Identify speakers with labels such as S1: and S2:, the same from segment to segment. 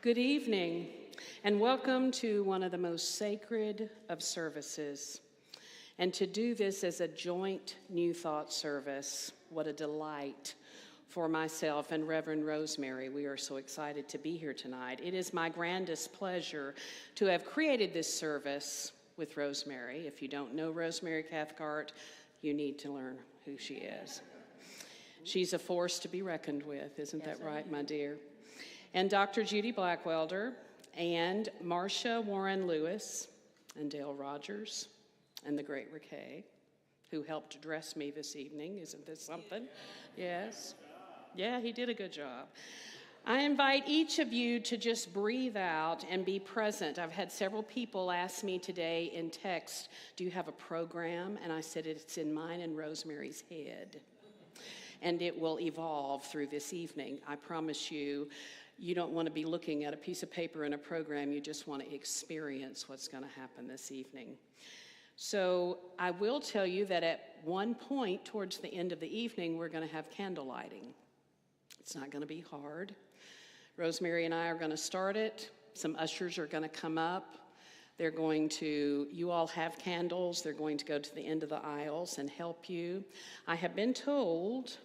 S1: Good evening, and welcome to one of the most sacred of services. And to do this as a joint New Thought service, what a delight for myself and Reverend Rosemary. We are so excited to be here tonight. It is my grandest pleasure to have created this service with Rosemary. If you don't know Rosemary Cathcart, you need to learn who she is. She's a force to be reckoned with, isn't that right, my dear? And Dr. Judy Blackwelder, and Marcia Warren Lewis, and Dale Rogers, and the great Rickay, who helped dress me this evening. Isn't this something? Yes. Yeah, he did a good job. I invite each of you to just breathe out and be present. I've had several people ask me today in text, do you have a program? And I said, it's in mine and Rosemary's head. And it will evolve through this evening. I promise you, you don't want to be looking at a piece of paper in a program. You just want to experience what's going to happen this evening. So I will tell you that at one point towards the end of the evening, we're going to have candle lighting. It's not going to be hard. Rosemary and I are going to start it. Some ushers are going to come up. They're going to, you all have candles. They're going to go to the end of the aisles and help you. I have been told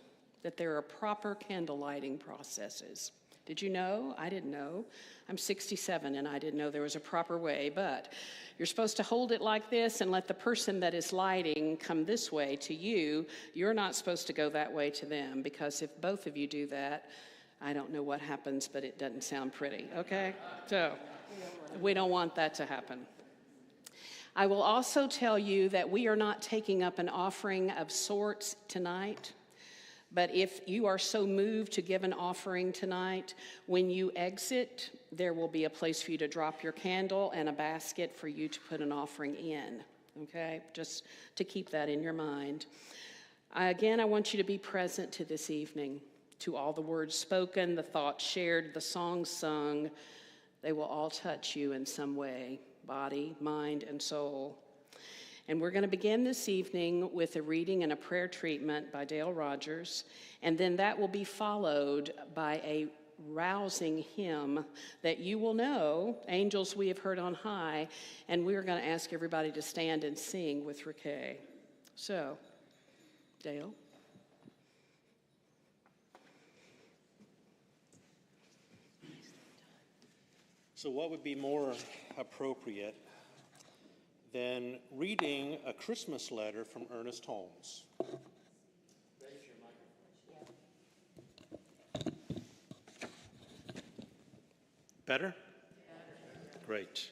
S1: that there are proper candle lighting processes. Did you know? I didn't know. I'm 67 and I didn't know there was a proper way, but you're supposed to hold it like this and let the person that is lighting come this way to you. You're not supposed to go that way to them, because if both of you do that, I don't know what happens, but it doesn't sound pretty, okay? So we don't want that to happen. I will also tell you that we are not taking up an offering of sorts tonight. But if you are so moved to give an offering tonight, when you exit, there will be a place for you to drop your candle and a basket for you to put an offering in, okay? Just to keep that in your mind. Again, I want you to be present to this evening, to all the words spoken, the thoughts shared, the songs sung. They will all touch you in some way, body, mind, and soul. And we're going to begin this evening with a reading and a prayer treatment by Dale Rogers, and then that will be followed by a rousing hymn that you will know, Angels We Have Heard on High, and we're going to ask everybody to stand and sing with Rickay. So, Dale.
S2: So what would be more appropriate than reading a Christmas letter from Ernest Holmes? Better? Great.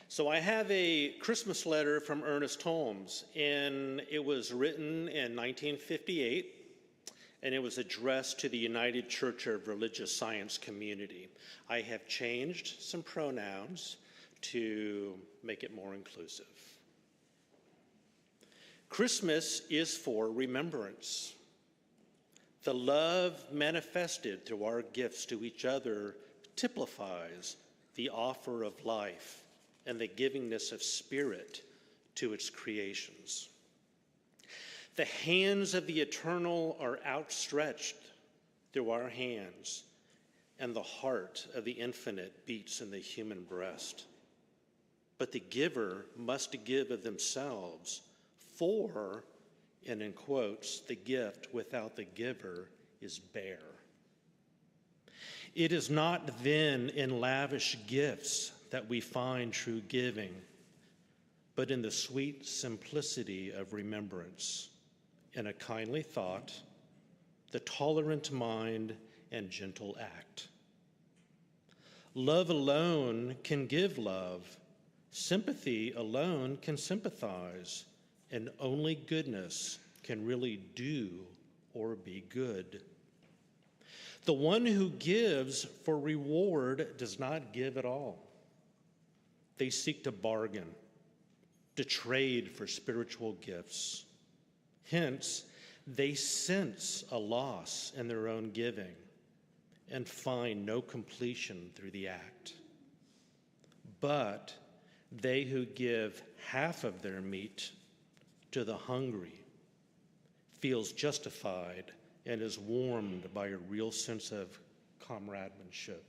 S2: So I have a Christmas letter from Ernest Holmes, and it was written in 1958, and it was addressed to the United Church of Religious Science community. I have changed some pronouns to make it more inclusive. Christmas is for remembrance. The love manifested through our gifts to each other typifies the offer of life and the givingness of spirit to its creations. The hands of the eternal are outstretched through our hands, and the heart of the infinite beats in the human breast. But the giver must give of themselves, for, and in quotes, the gift without the giver is bare. It is not then in lavish gifts that we find true giving, but in the sweet simplicity of remembrance, in a kindly thought, the tolerant mind, and gentle act. Love alone can give love. Sympathy alone can sympathize, and only goodness can really do or be good. The one who gives for reward does not give at all. They seek to bargain, to trade for spiritual gifts. Hence, they sense a loss in their own giving and find no completion through the act. But they who give half of their meat to the hungry feels justified and is warmed by a real sense of comradeship.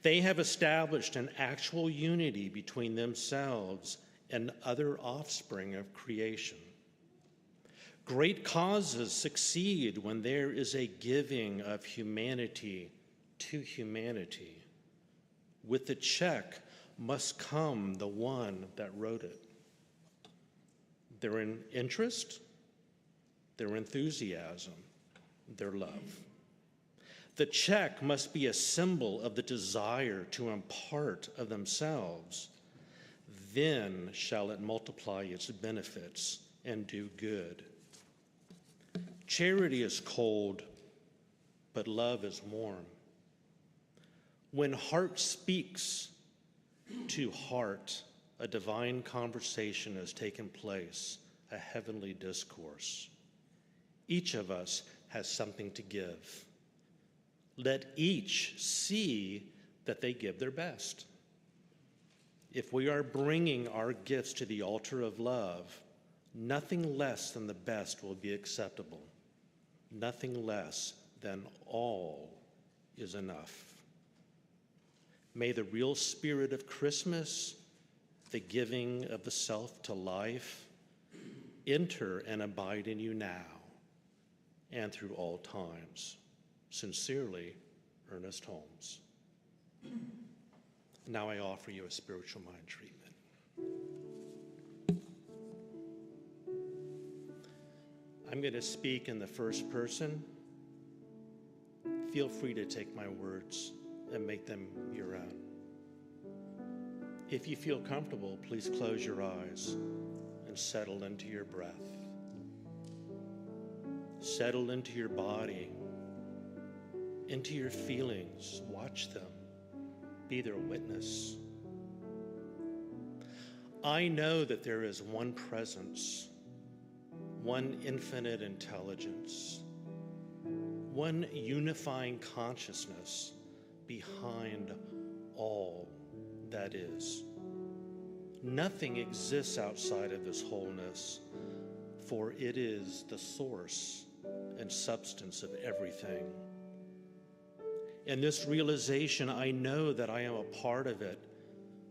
S2: They have established an actual unity between themselves and other offspring of creation. Great causes succeed when there is a giving of humanity to humanity. With the check must come the one that wrote it. Their interest, their enthusiasm, their love. The check must be a symbol of the desire to impart of themselves. Then shall it multiply its benefits and do good. Charity is cold, but love is warm. When heart speaks to heart, a divine conversation has taken place, a heavenly discourse. Each of us has something to give. Let each see that they give their best. If we are bringing our gifts to the altar of love, nothing less than the best will be acceptable. Nothing less than all is enough. May the real spirit of Christmas, the giving of the self to life, enter and abide in you now and through all times. Sincerely, Ernest Holmes. Now I offer you a spiritual mind treatment. I'm going to speak in the first person. Feel free to take my words and make them your own. If you feel comfortable, please close your eyes and settle into your breath. Settle into your body, into your feelings. Watch them. Be their witness. I know that there is one presence, one infinite intelligence, one unifying consciousness behind all that is. Nothing exists outside of this wholeness, for it is the source and substance of everything. In this realization, I know that I am a part of it.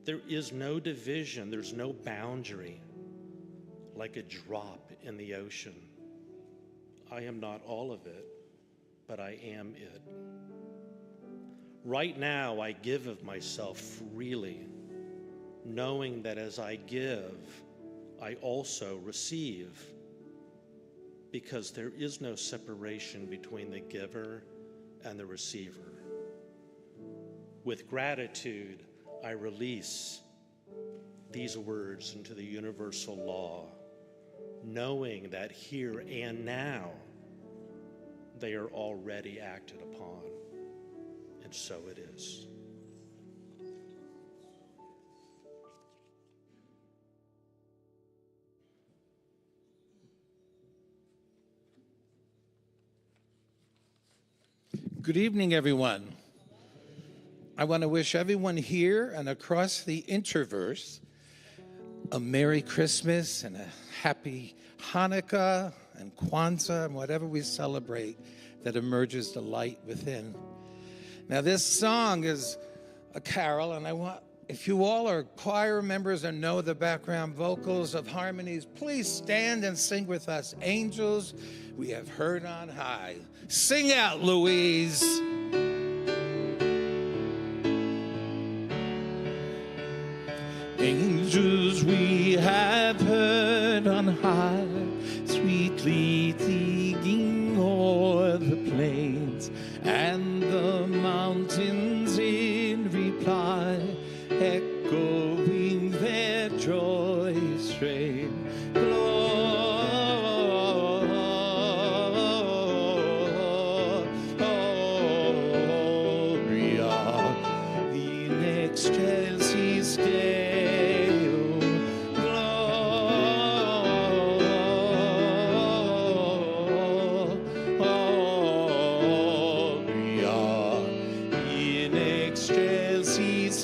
S2: There is no division, there's no boundary, like a drop in the ocean. I am not all of it, but I am it. Right now, I give of myself freely, knowing that as I give, I also receive, because there is no separation between the giver and the receiver. With gratitude, I release these words into the universal law, knowing that here and now they are already acted upon, and so it is.
S3: Good evening, everyone. I want to wish everyone here and across the interverse a Merry Christmas and a Happy Hanukkah and Kwanzaa and whatever we celebrate that emerges the light within. Now, this song is a carol, and I want, if you all are choir members and know the background vocals of harmonies, please stand and sing with us. Angels we have heard on high. Sing out, Louise. Angels we have heard on high, sweetly singing o'er the plains and the mountains in reply, echoing their joyous strain. Gloria in excelsis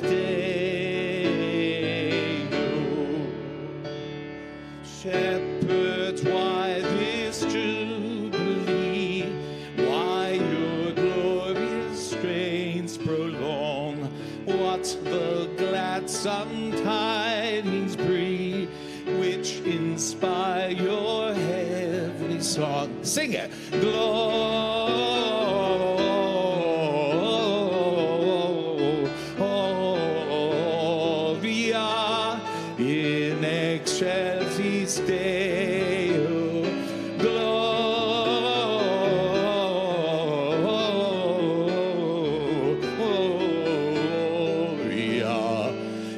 S3: Deo. Shepherds, why this jubilee? Why your glorious strains prolong? the gladsome tidings breathe, which inspire your heavenly song. Sing it. Gloria in excelsis Deo. Gloria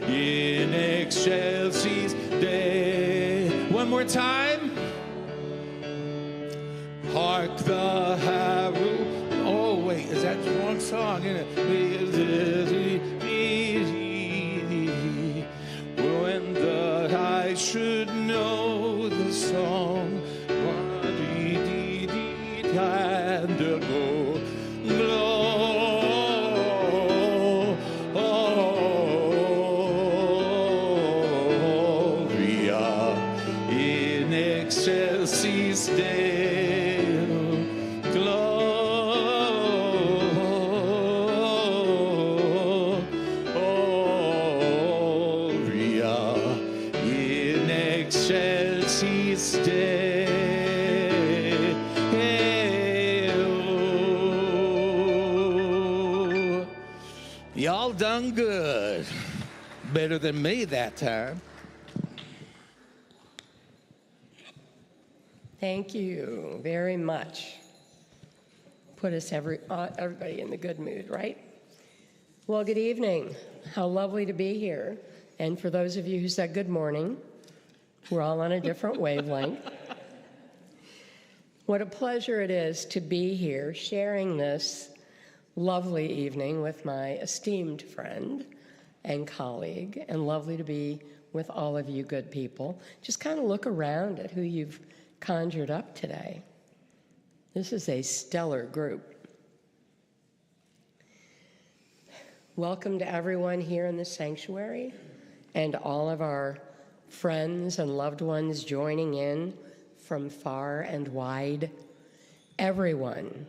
S3: in excelsis Deo. One more time. Hark the herald. Oh, wait, is that the wrong song? Isn't it? When the I should know the song, and go. Gloria in excelsis Deo. Gloria in excelsis Deo. Y'all done good. Better than me that time.
S4: Thank you very much. Put us everybody in the good mood, right? Well, good evening. How lovely to be here. And for those of you who said good morning, we're all on a different wavelength. What a pleasure it is to be here sharing this lovely evening with my esteemed friend and colleague, and lovely to be with all of you good people. Just kind of look around at who you've conjured up today. This is a stellar group. Welcome to everyone here in the sanctuary and all of our friends and loved ones joining in from far and wide. Everyone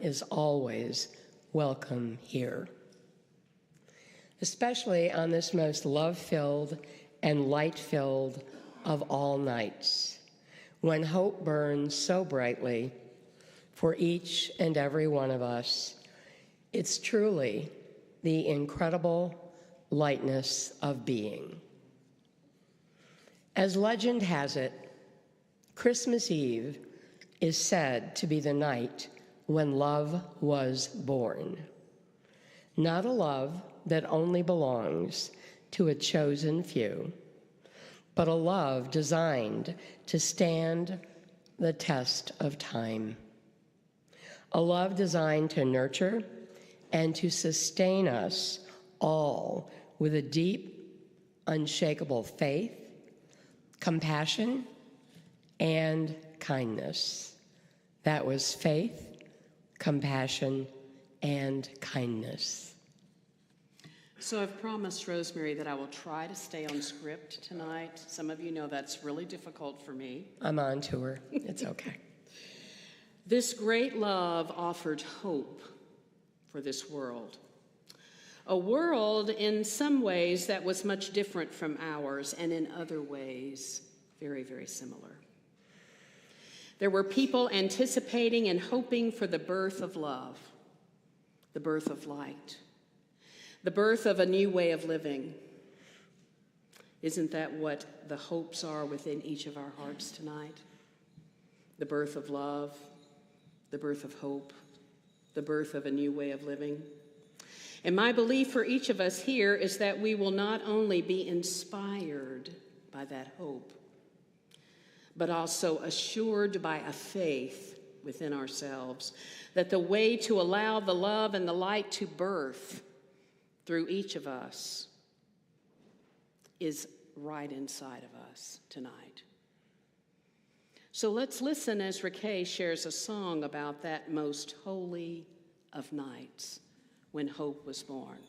S4: is always welcome here, especially on this most love-filled and light-filled of all nights, when hope burns so brightly for each and every one of us. It's truly the incredible lightness of being. As legend has it, Christmas Eve is said to be the night when love was born. Not a love that only belongs to a chosen few, but a love designed to stand the test of time. A love designed to nurture and to sustain us all with a deep, unshakable faith, compassion, and kindness. That was faith, compassion, and kindness.
S1: So I've promised Rosemary that I will try to stay on script tonight. Some of you know that's really difficult for me.
S4: I'm on to her. It's okay.
S1: This great love offered hope for this world. A world in some ways that was much different from ours, and in other ways very, very similar. There were people anticipating and hoping for the birth of love, the birth of light, the birth of a new way of living. Isn't that what the hopes are within each of our hearts tonight? The birth of love, the birth of hope, the birth of a new way of living. And my belief for each of us here is that we will not only be inspired by that hope, but also assured by a faith within ourselves that the way to allow the love and the light to birth through each of us is right inside of us tonight. So let's listen as Raquel shares a song about that most holy of nights when hope was born.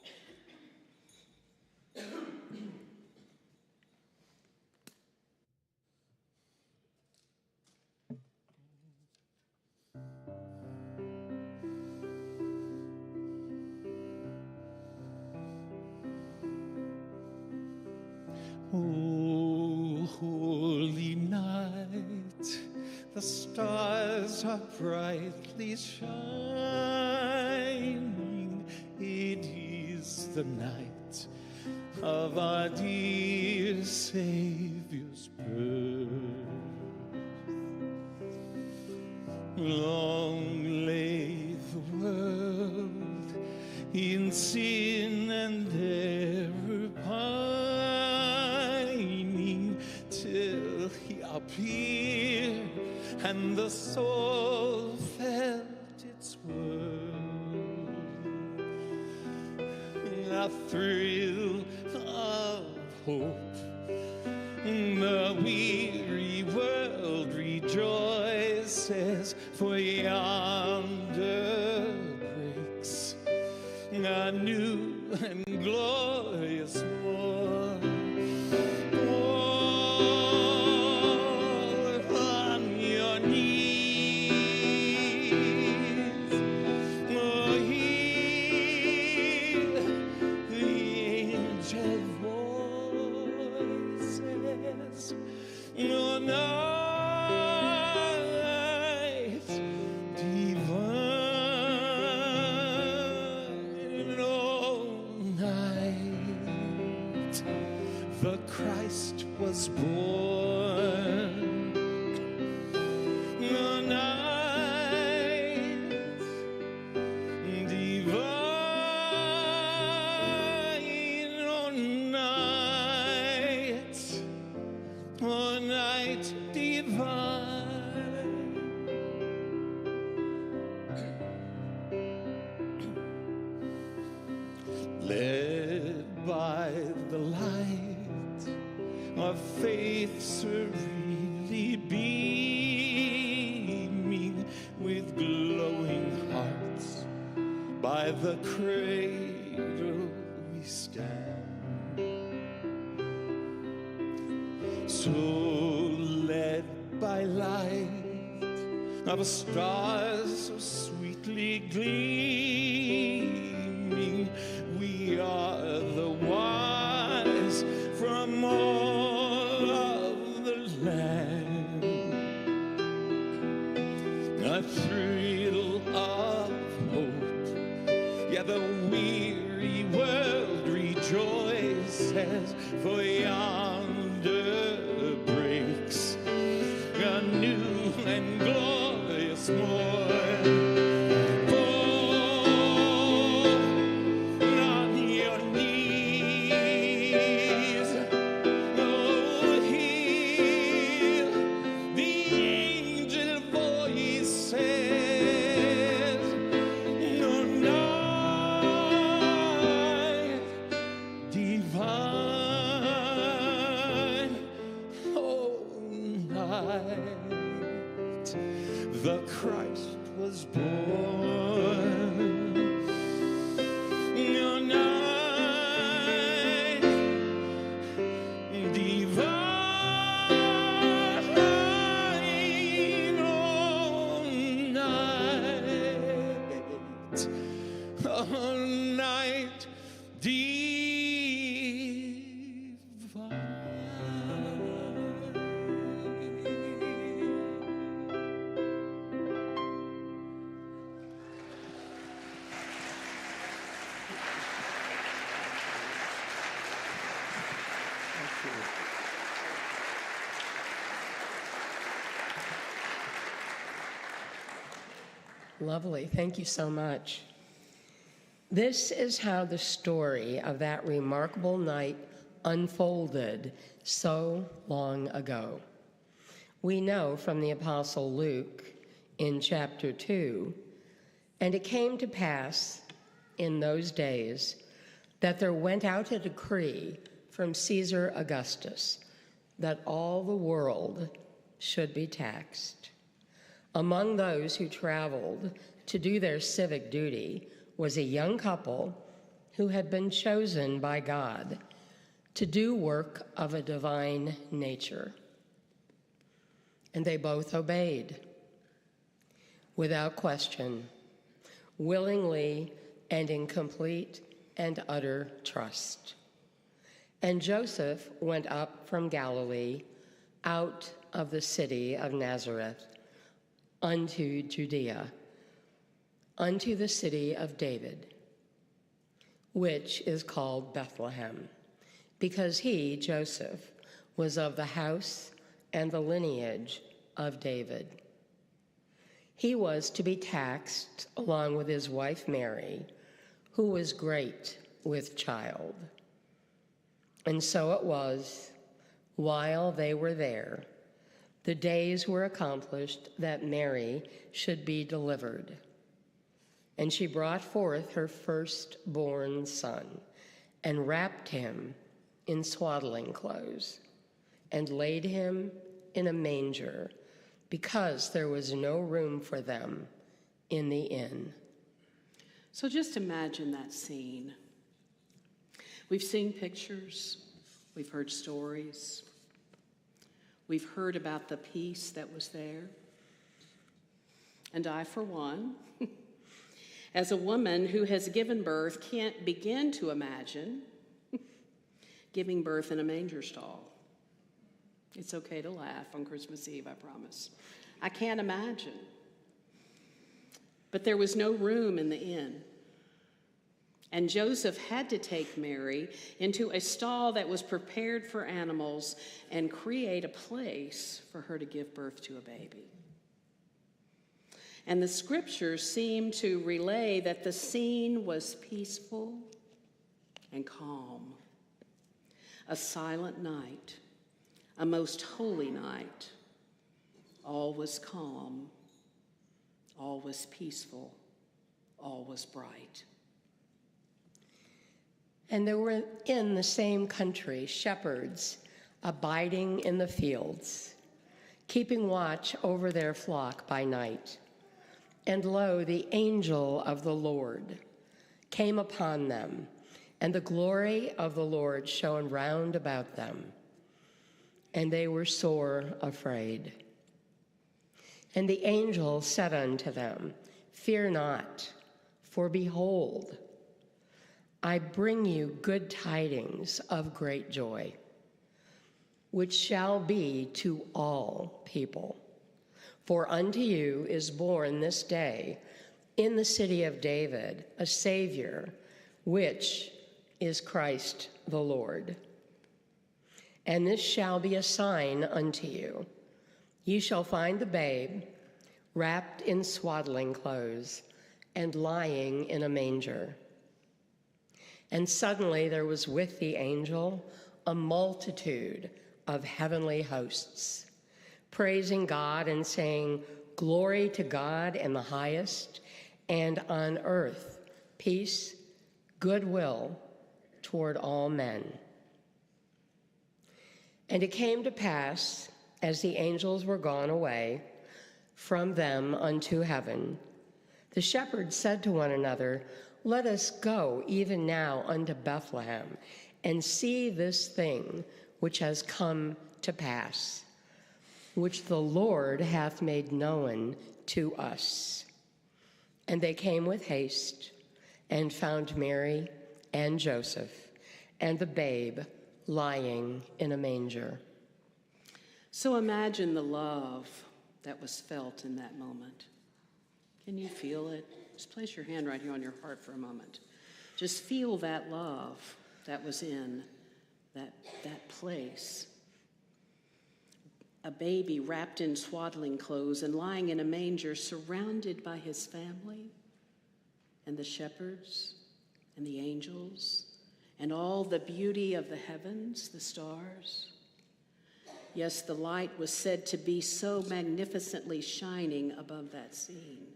S3: Oh, holy night, the stars are brightly shining. It is the night of our dear Savior's birth. Long lay the world in sin and error pining, till he appeared and the soul felt its worth. A thrill of hope, the weary world rejoices, for yonder breaks a new and glorious morn. All on your knees, oh, hear the angel voices. Oh, night divine, oh, night the Christ was born. Oh, night divine, oh, night divine. Led by the light of faith serenely beaming, with glowing hearts by the cradle we stand. So led by light of stars so sweetly gleaming, we are the wise from all of the land. A thrill of hope, yeah, the weary world rejoices, for yonder breaks a new and glorious morn. The Christ was born. Your night divine, oh, night divine.
S4: Lovely. Thank you so much. This is how the story of that remarkable night unfolded so long ago. We know from the Apostle Luke in chapter 2, and it came to pass in those days that there went out a decree from Caesar Augustus that all the world should be taxed. Among those who traveled to do their civic duty was a young couple who had been chosen by God to do work of a divine nature. And they both obeyed without question, willingly and in complete and utter trust. And Joseph went up from Galilee, out of the city of Nazareth, unto Judea, unto the city of David, which is called Bethlehem, because he, Joseph, was of the house and the lineage of David. He was to be taxed along with his wife Mary, who was great with child. And so it was, while they were there, the days were accomplished that Mary should be delivered. And she brought forth her firstborn son, and wrapped him in swaddling clothes, and laid him in a manger, because there was no room for them in the inn.
S1: So just imagine that scene. We've seen pictures, we've heard stories, we've heard about the peace that was there. And I, for one, as a woman who has given birth, can't begin to imagine giving birth in a manger stall. It's okay to laugh on Christmas Eve, I promise. I can't imagine. But there was no room in the inn. And Joseph had to take Mary into a stall that was prepared for animals and create a place for her to give birth to a baby. And the scriptures seem to relay that the scene was peaceful and calm. A silent night, a most holy night. All was calm, all was peaceful, all was bright.
S4: And there were in the same country shepherds abiding in the fields, keeping watch over their flock by night. And lo, the angel of the Lord came upon them, and the glory of the Lord shone round about them, and they were sore afraid. And the angel said unto them, Fear not, for behold, I bring you good tidings of great joy, which shall be to all people. For unto you is born this day in the city of David a Savior, which is Christ the Lord. And this shall be a sign unto you. Ye shall find the babe wrapped in swaddling clothes and lying in a manger. And suddenly there was with the angel a multitude of heavenly hosts, praising God and saying, Glory to God in the highest, and on earth peace, goodwill toward all men. And it came to pass, as the angels were gone away from them unto heaven, the shepherds said to one another, Let us go even now unto Bethlehem, and see this thing which has come to pass, which the Lord hath made known to us. And they came with haste, and found Mary and Joseph, and the babe lying in a manger.
S1: So imagine the love that was felt in that moment. Can you feel it? Just place your hand right here on your heart for a moment. Just feel that love that was in that place. A baby wrapped in swaddling clothes and lying in a manger, surrounded by his family and the shepherds and the angels and all the beauty of the heavens, the stars. Yes, the light was said to be so magnificently shining above that scene.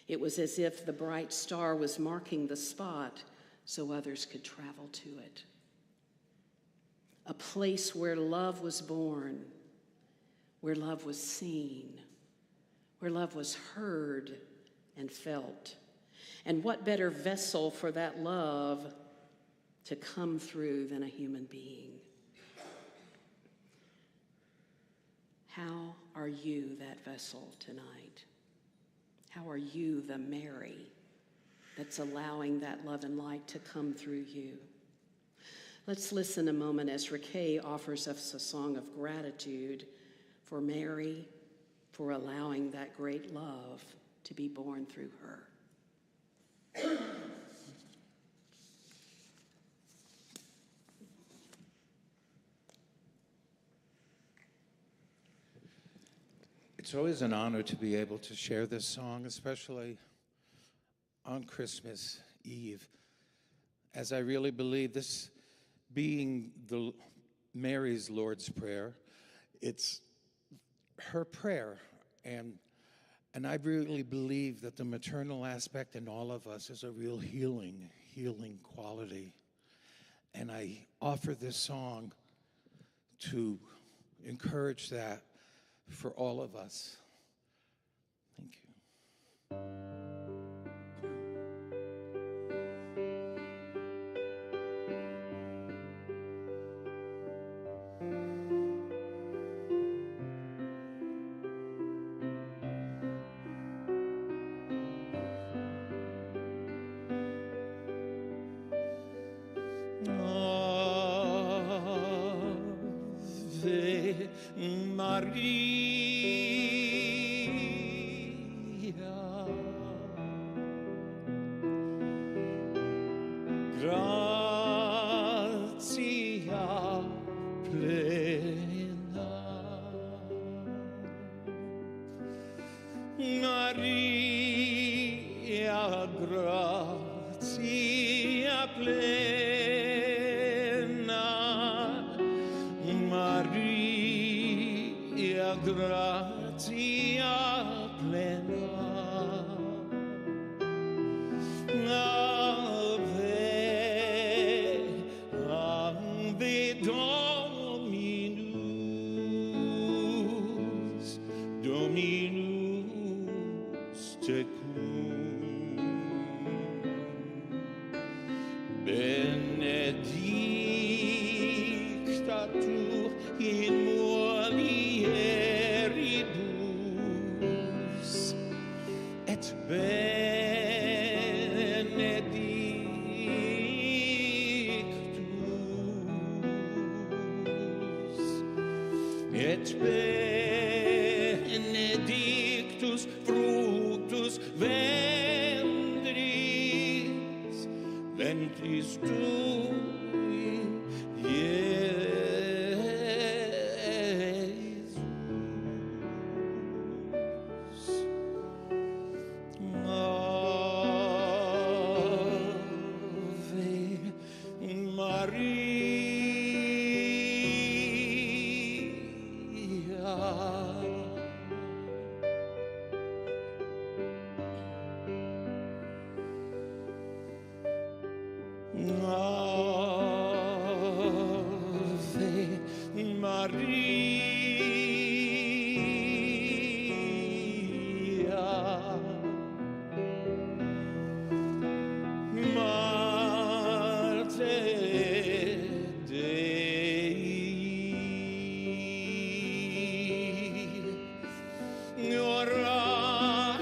S1: It was as if the bright star was marking the spot so others could travel to it. A place where love was born, where love was seen, where love was heard and felt. And what better vessel for that love to come through than a human being? How are you that vessel tonight? How are you the Mary that's allowing that love and light to come through you? Let's listen a moment as Riquet offers us a song of gratitude for Mary, for allowing that great love to be born through her.
S3: It's always an honor to be able to share this song, especially on Christmas Eve, as I really believe this being Mary's Lord's Prayer, it's her prayer, and I really believe that the maternal aspect in all of us is a real healing quality. And I offer this song to encourage that for all of us. Thank you. Ave Maria, gratia plena, Maria, gratia plena, Maria, gratia plena, Ave, Ave Dominus, Dominus tecum, benedicta tu in mulieribus, et benedictus fructus ventris, ventris tui, Jesus. Ave Maria, Ave Maria, Marte Dei, ora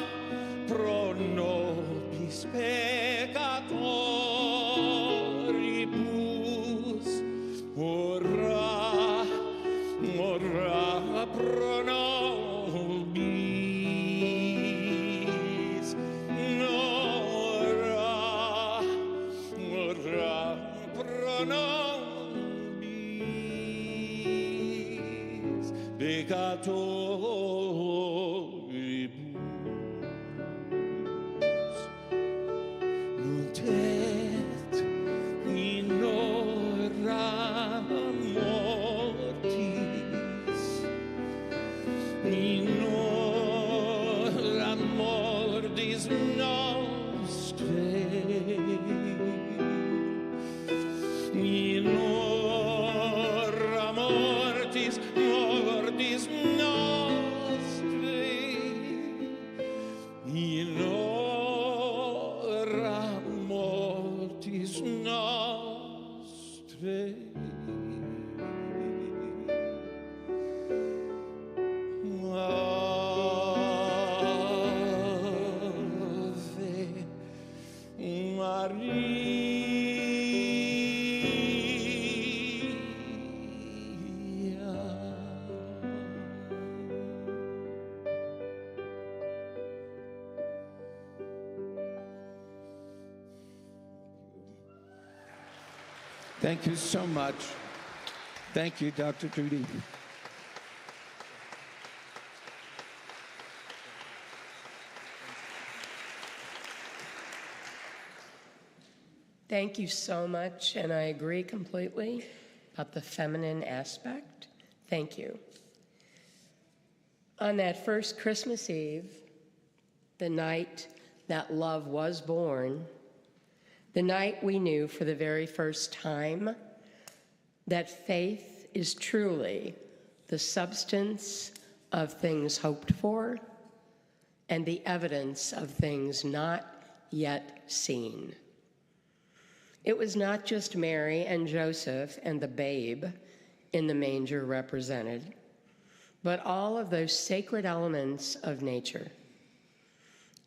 S3: pro nobis peccatoribus, ora pro nobis, ora pro nobis peccatoribus, nunc et in hora mortis, in hora mortis nostrae, in hora mortis nostrae, in hora mortis nostrae. Ave Thank you so much. Thank you, Dr. Judy.
S4: Thank you so much, and I agree completely about the feminine aspect. Thank you. On that first Christmas Eve, the night that love was born, the night we knew for the very first time that faith is truly the substance of things hoped for and the evidence of things not yet seen. It was not just Mary and Joseph and the babe in the manger represented, but all of those sacred elements of nature,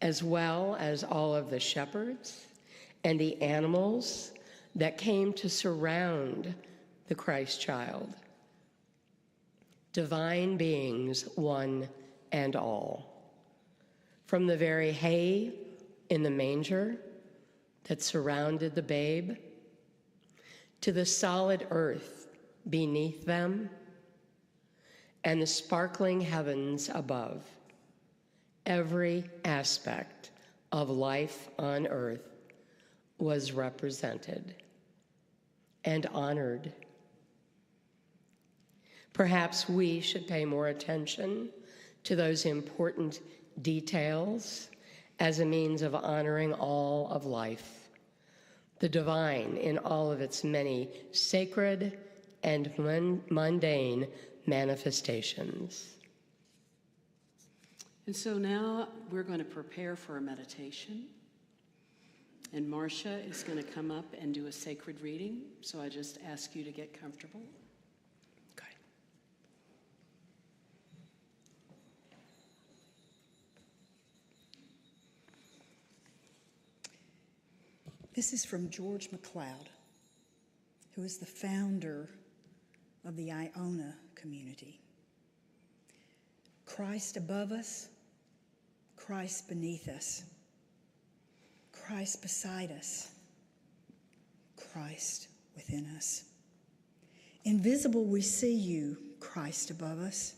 S4: as well as all of the shepherds and the animals that came to surround the Christ child. Divine beings, one and all. From the very hay in the manger that surrounded the babe, to the solid earth beneath them, and the sparkling heavens above. Every aspect of life on earth was represented and honored. Perhaps we should pay more attention to those important details as a means of honoring all of life, the divine in all of its many sacred and mundane manifestations.
S1: And so now we're going to prepare for a meditation. And Marcia is going to come up and do a sacred reading. So I just ask you to get comfortable.
S4: Okay.
S5: This is from George MacLeod, who is the founder of the UoN community. Christ above us, Christ beneath us, Christ beside us, Christ within us. Invisible we see you, Christ above us.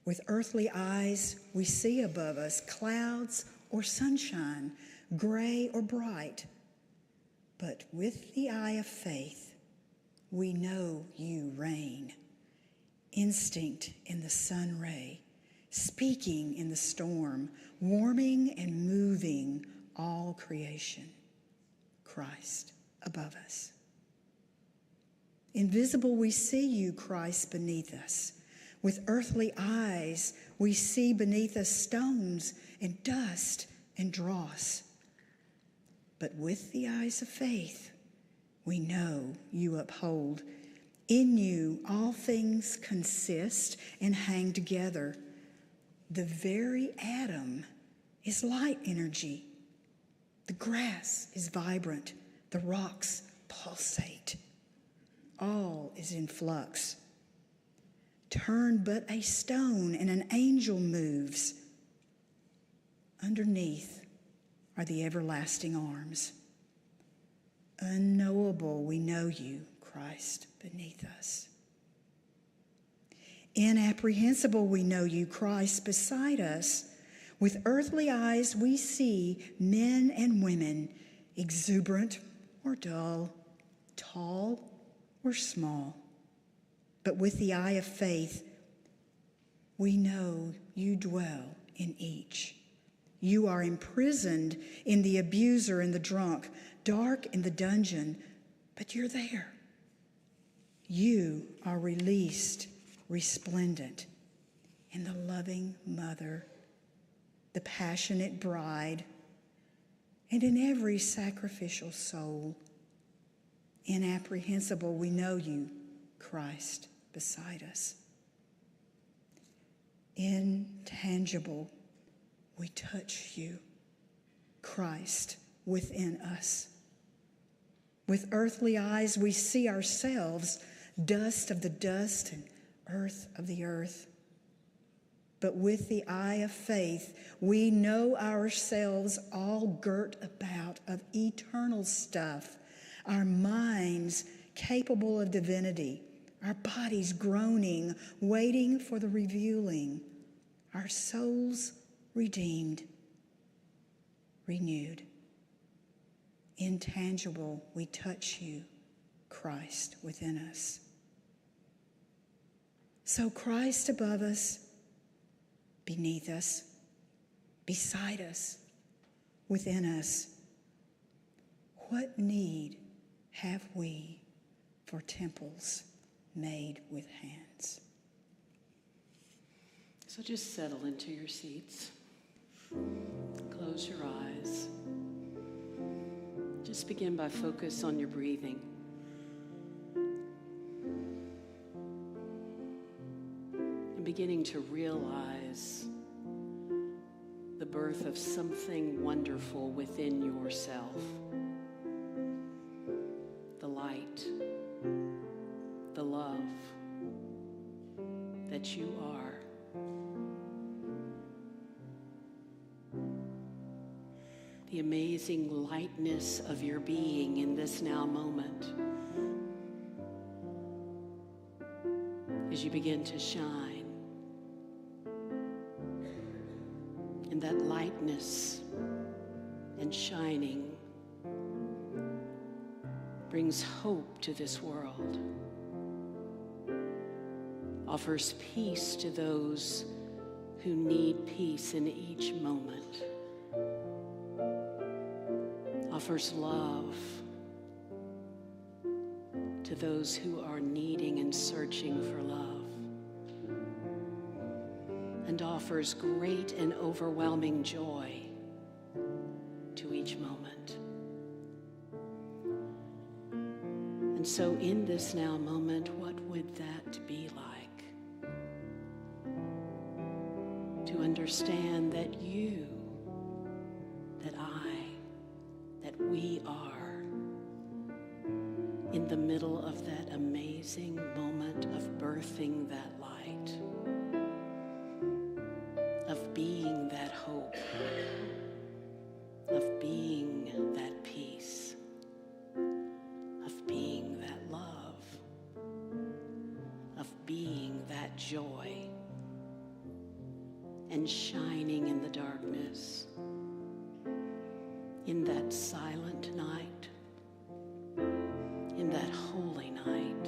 S5: With earthly eyes we see above us clouds or sunshine, gray or bright. But with the eye of faith we know you reign. Instinct in the sun ray, speaking in the storm, warming and moving all creation. Christ above us. Invisible we see you, Christ beneath us. With earthly eyes we see beneath us stones and dust and dross. But with the eyes of faith we know you uphold. In you all things consist and hang together. The very atom is light energy. The grass is vibrant. The rocks pulsate. All is in flux. Turn but a stone and an angel moves. Underneath are the everlasting arms. Unknowable we know you, Christ beneath us. Inapprehensible we know you, Christ beside us. With earthly eyes we see men and women, exuberant or dull, tall or small. But with the eye of faith we know you dwell in each. You are imprisoned in the abuser and the drunk, dark in the dungeon, but you're there. You are released, resplendent in the loving mother, the passionate bride, and in every sacrificial soul. Inapprehensible we know you, Christ beside us. Intangible we touch you, Christ within us. With earthly eyes we see ourselves, dust of the dust and earth of the earth. But with the eye of faith we know ourselves all girt about of eternal stuff, our minds capable of divinity, our bodies groaning, waiting for the revealing, our souls redeemed, renewed. Intangible, we touch you, Christ within us. So Christ above us, beneath us, beside us, within us. What need have we for temples made with hands?
S1: So just settle into your seats. Close your eyes. Just begin by focus on your breathing. And beginning to realize the birth of something wonderful within yourself. The light, the love that you are. The amazing lightness of your being in this now moment as you begin to shine. And that lightness and shining brings hope to this world, offers peace to those who need peace in each moment, offers love to those who are needing and searching for love, and offers great and overwhelming joy to each moment. And so in this now moment, what would that be like? To understand that you, that I, that we are in the middle of that amazing moment of birthing that light, of being that hope, of being that peace, of being that love, of being that joy, and shining in the darkness, in that silent night, in that holy night.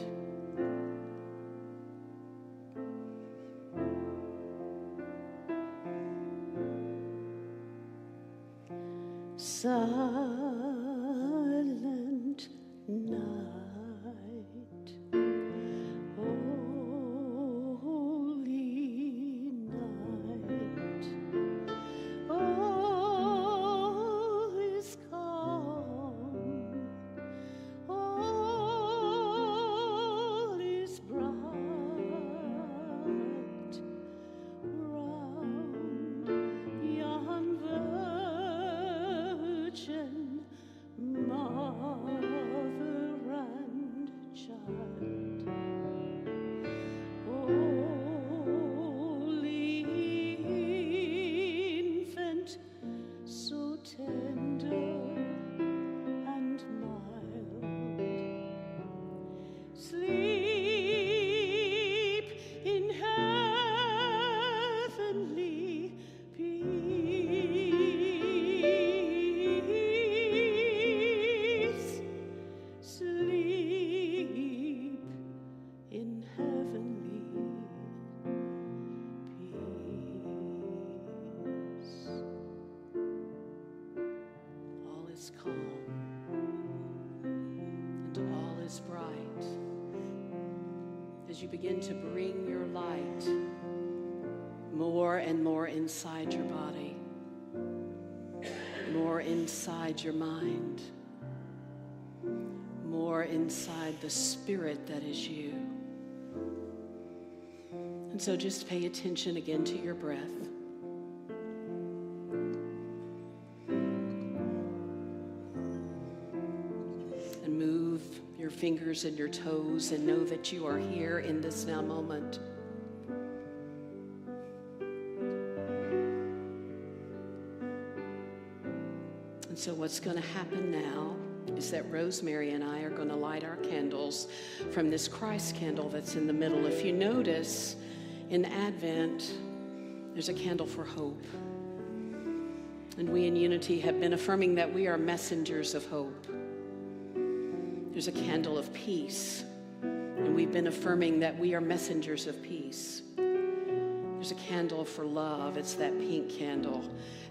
S1: Silent night, holy night, all is calm, all is bright, round yon virgin mother and child. Holy infant, so tender and mild, sleep in heavenly peace, sleep in heavenly peace. All is calm and all is bright as you begin to bring your light more and more inside your body, more inside your mind, more inside the spirit that is you. And so just pay attention again to your breath. And move your fingers and your toes and know that you are here in this now moment. And so what's going to happen now is that Rosemary and I are going to light our candles from this Christ candle that's in the middle. If you notice, in Advent, there's a candle for hope. And we in Unity have been affirming that we are messengers of hope. There's a candle of peace, and we've been affirming that we are messengers of peace. There's a candle for love. It's that pink candle.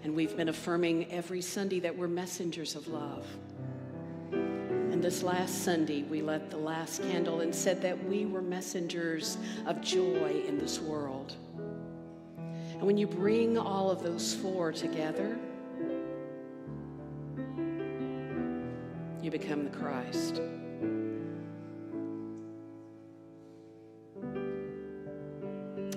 S1: And we've been affirming every Sunday that we're messengers of love. And this last Sunday, we lit the last candle and said that we were messengers of joy in this world. And when you bring all of those four together, you become the Christ.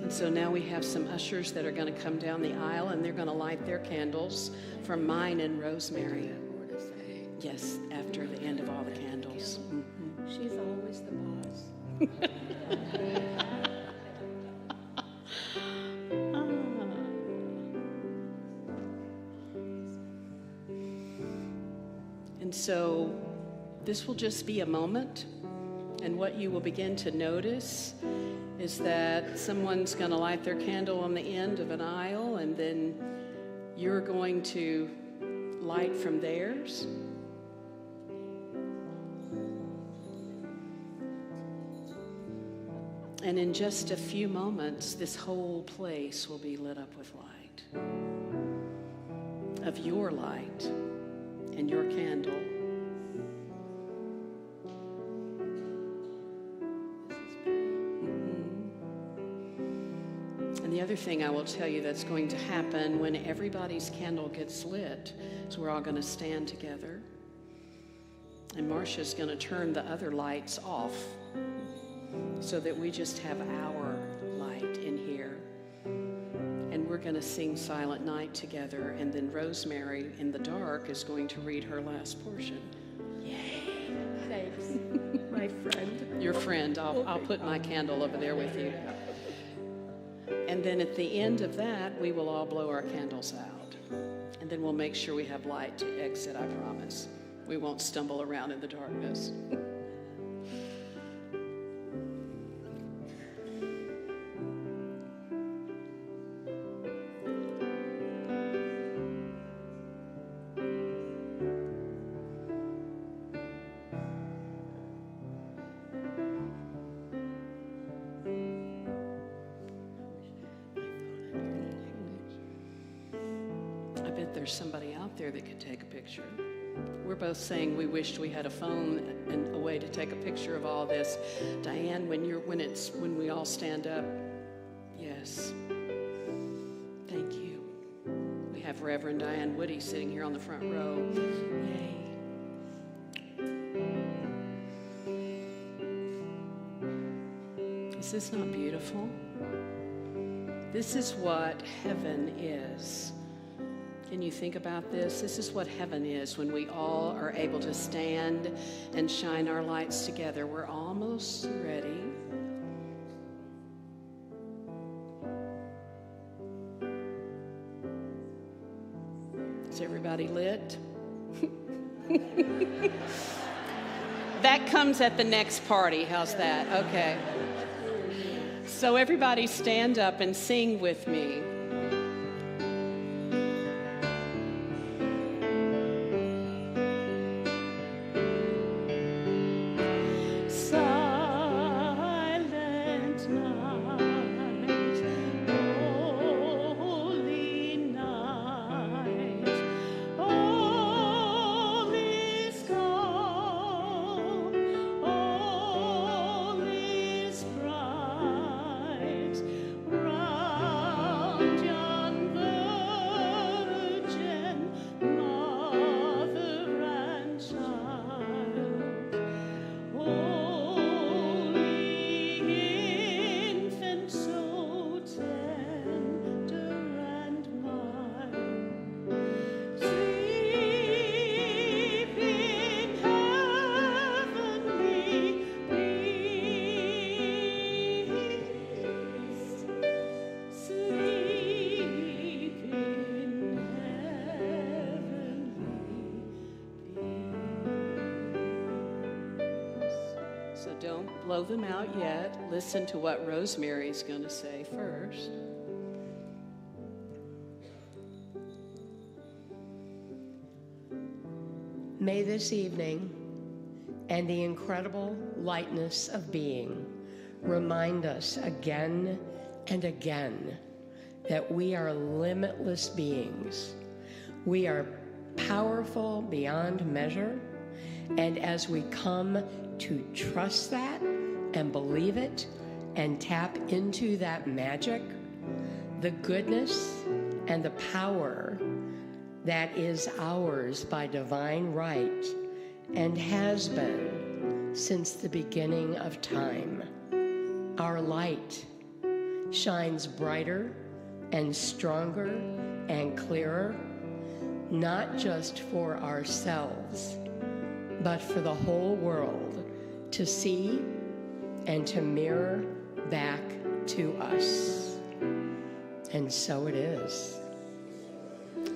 S1: And so now we have some ushers that are going to come down the aisle, and they're going to light their candles from mine and Rosemary. Yes, after the end of all the candles. Mm-hmm.
S4: She's always the boss.
S1: And so this will just be a moment, and what you will begin to notice is that someone's going to light their candle on the end of an aisle, and then you're going to light from theirs. And in just a few moments, this whole place will be lit up with light, of your light and your candle. And the other thing I will tell you that's going to happen when everybody's candle gets lit is we're all going to stand together. And Marcia's going to turn the other lights off so that we just have our light in here. And we're going to sing Silent Night together. And then Rosemary in the dark is going to read her last portion. Yay.
S4: Thanks, my friend.
S1: Your friend. I'll put my candle over there with you. And then at the end of that, we will all blow our candles out. And then we'll make sure we have light to exit, I promise. We won't stumble around in the darkness. There's somebody out there that could take a picture. We're both saying we wished we had a phone and a way to take a picture of all this. Diane, when we all stand up, yes. Thank you. We have Reverend Diane Woody sitting here on the front row. Yay. Is this not beautiful? This is what heaven is. Can you think about this? This is what heaven is when we all are able to stand and shine our lights together. We're almost ready. Is everybody lit? That comes at the next party. How's that? Okay. So everybody stand up and sing with me. So don't blow them out yet. Listen to what Rosemary's going to say first.
S4: May this evening and the incredible lightness of being remind us again and again that we are limitless beings. We are powerful beyond measure, and as we come to trust that and believe it and tap into that magic, the goodness and the power that is ours by divine right and has been since the beginning of time. Our light shines brighter and stronger and clearer, not just for ourselves, but for the whole world to see and to mirror back to us. And so it is.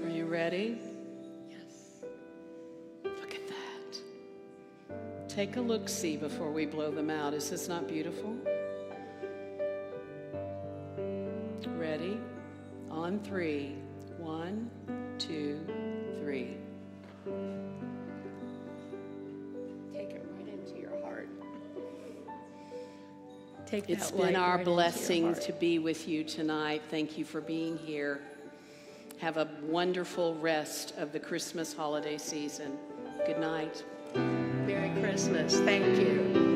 S1: Are you ready?
S4: Yes.
S1: Look at that. Take a look-see before we blow them out. Is this not beautiful? Ready? On 3. 1, 2, 3.
S4: Take it right into your heart. Take
S1: It's
S4: that
S1: been
S4: light
S1: our
S4: right into your
S1: blessing
S4: heart.
S1: to be with you tonight. Thank you for being here. Have a wonderful rest of the Christmas holiday season. Good night.
S4: Merry Christmas. Thank you.